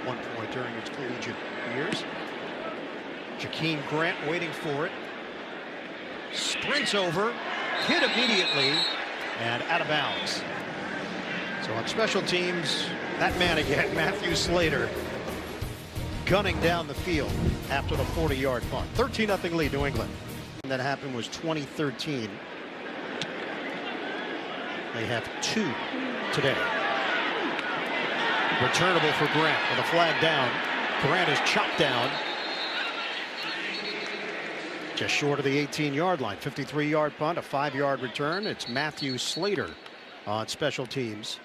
one point during his collegiate years. Jakeem Grant waiting for it. Sprints over, hit immediately, and out of bounds. So on special teams, that man again, Matthew Slater, gunning down the field after the 40-yard punt. 13-0 lead, New England. That happened was 2013. They have 2 today. Returnable for Grant with a flag down. Grant is chopped down. Just short of the 18-yard line. 53-yard punt, a 5-yard return. It's Matthew Slater on special teams.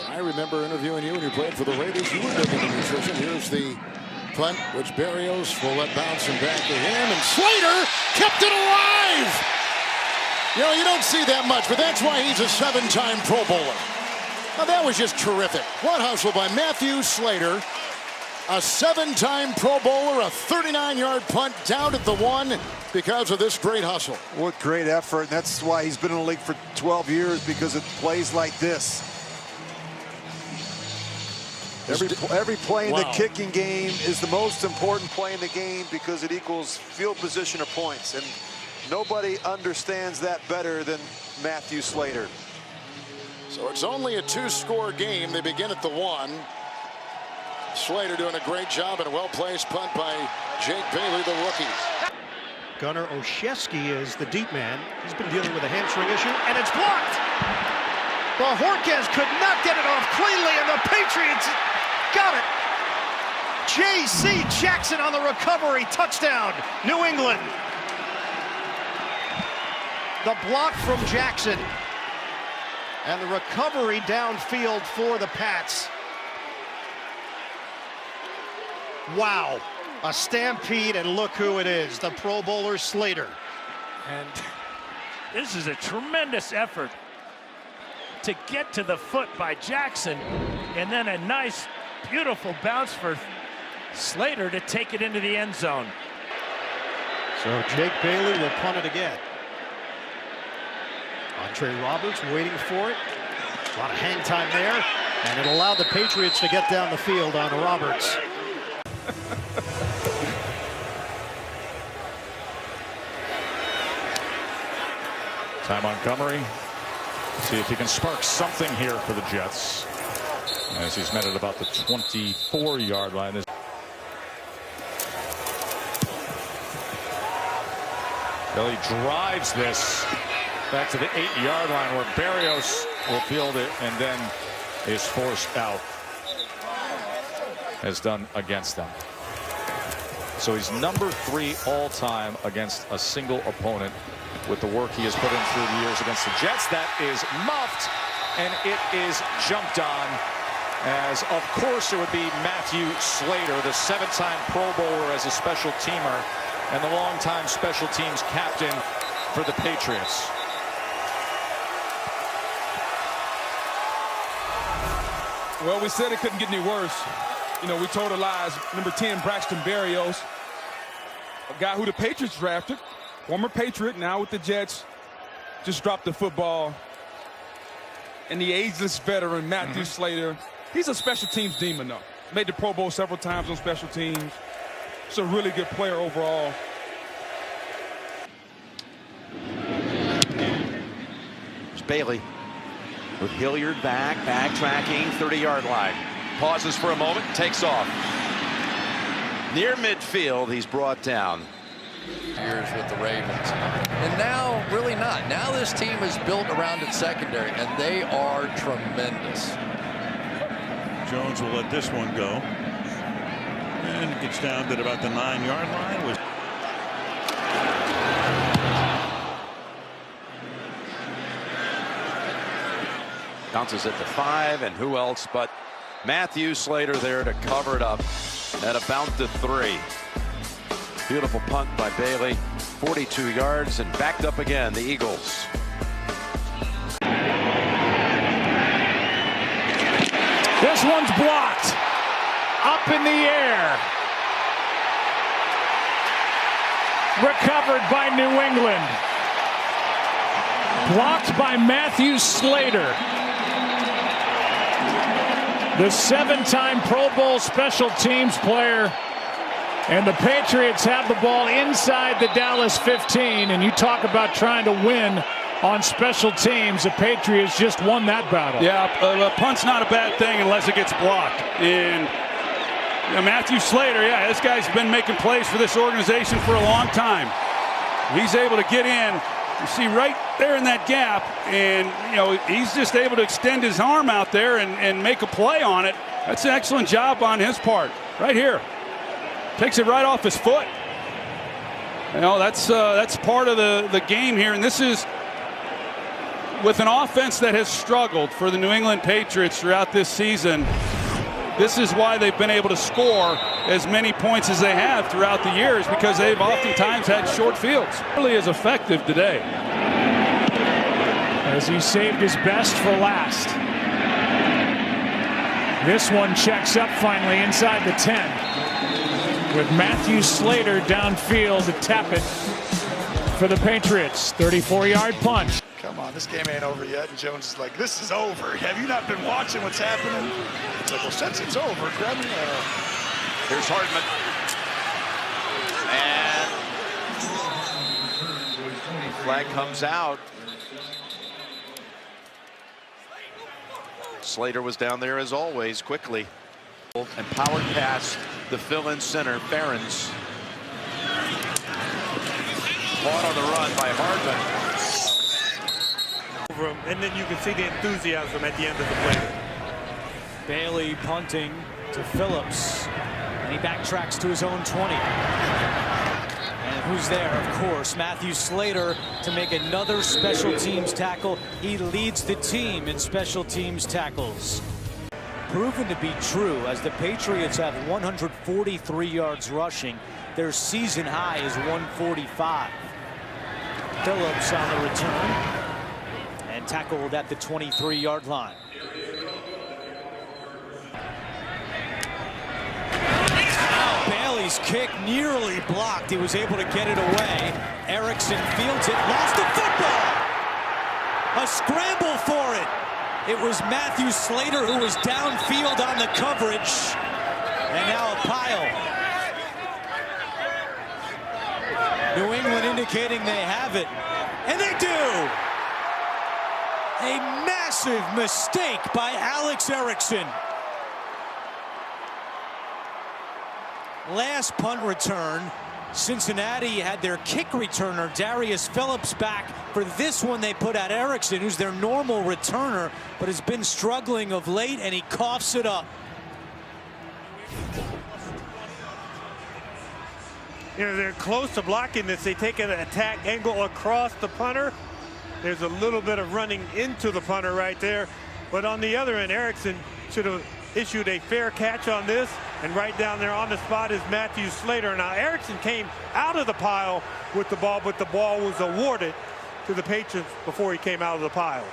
I remember interviewing you when you played for the Raiders. You were big into nutrition. Here's the punt, which Berrios will let bounce him back to him. And Slater kept it alive! You know, you don't see that much, but that's why he's a 7-time Pro Bowler. Now, that was just terrific. What hustle by Matthew Slater. A 7-time Pro Bowler, a 39-yard punt down at the 1 because of this great hustle. What great effort. And that's why he's been in the league for 12 years, because it plays like this. Every play in the kicking game is the most important play in the game because it equals field position or points. And nobody understands that better than Matthew Slater. So it's only a 2-score game. They begin at the 1. Slater doing a great job and a well-placed punt by Jake Bailey, the rookie. Gunnar Olszewski is the deep man. He's been dealing with a hamstring issue, and it's blocked. Bojorquez could not get it off cleanly, and the Patriots got it. J.C. Jackson on the recovery. Touchdown, New England. The block from Jackson. And the recovery downfield for the Pats. Wow. A stampede, and look who it is. The Pro Bowler Slater. And this is a tremendous effort to get to the foot by Jackson. And then a nice, beautiful bounce for Slater to take it into the end zone. So Jake Bailey will punt it again. Andre Roberts waiting for it. A lot of hang time there. And it allowed the Patriots to get down the field on Roberts. Ty Montgomery. See if he can spark something here for the Jets, as he's met at about the 24-yard line. Billy drives this back to the 8-yard line, where Berrios will field it and then is forced out, as done against them. So he's number 3 all-time against a single opponent with the work he has put in through the years against the Jets. That is muffed, and it is jumped on, as of course it would be Matthew Slater, the 7-time Pro Bowler as a special teamer and the longtime special teams captain for the Patriots. Well, we said it couldn't get any worse. You know, we told our lies. Number 10, Braxton Berrios, a guy who the Patriots drafted, former Patriot, now with the Jets, just dropped the football. And the ageless veteran, Matthew Slater, he's a special teams demon, though. Made the Pro Bowl several times on special teams. He's a really good player overall. It's Bailey with Hilliard backtracking, 30-yard line. Pauses for a moment, takes off. Near midfield, he's brought down. Years with the Ravens, and now really not. Now this team is built around its secondary, and they are tremendous. Jones will let this one go, and gets down to about the 9-yard line. Bounces at the 5, and who else but Matthew Slater there to cover it up at about the 3. Beautiful punt by Bailey, 42 yards, and backed up again, the Eagles. This one's blocked. Up in the air. Recovered by New England. Blocked by Matthew Slater. the 7-time Pro Bowl special teams player. And the Patriots have the ball inside the Dallas 15. And you talk about trying to win on special teams. The Patriots just won that battle. Yeah, a punt's not a bad thing unless it gets blocked. And Matthew Slater, yeah, this guy's been making plays for this organization for a long time. He's able to get in. You see right there in that gap, and he's just able to extend his arm out there and make a play on it. That's an excellent job on his part. Right here. Takes it right off his foot. That's part of the game here, and this is with an offense that has struggled for the New England Patriots throughout this season. This is why they've been able to score as many points as they have throughout the years, because they've oftentimes had short fields. Really is effective today. As he saved his best for last. This one checks up finally inside the 10. With Matthew Slater downfield to tap it for the Patriots. 34-yard punt. Come on, this game ain't over yet. And Jones is like, this is over. Have you not been watching what's happening? It's like, well, since it's over, grab me. Here's Hardman. And flag comes out. Slater was down there as always, quickly. And powered past the fill-in center, Ferens. Caught on the run by Hardman. And then you can see the enthusiasm at the end of the play. Bailey punting to Phillips, and he backtracks to his own 20. And who's there? Of course, Matthew Slater to make another special teams tackle. He leads the team in special teams tackles. Proven to be true, as the Patriots have 143 yards rushing. Their season high is 145. Phillips on the return and tackled at the 23-yard line. Bailey's kick nearly blocked. He was able to get it away. Erickson fields it, lost the football. A scramble for it. It was Matthew Slater who was downfield on the coverage. And now a pile. New England indicating they have it. And they do! A massive mistake by Alex Erickson. Last punt return, Cincinnati had their kick returner, Darius Phillips, back. For this one, they put out Erickson, who's their normal returner, but has been struggling of late, and he coughs it up. They're close to blocking this. They take an attack angle across the punter. There's a little bit of running into the punter right there. But on the other end, Erickson should have issued a fair catch on this. And right down there on the spot is Matthew Slater. Now, Erickson came out of the pile with the ball, but the ball was awarded to the Patriots before he came out of the pile.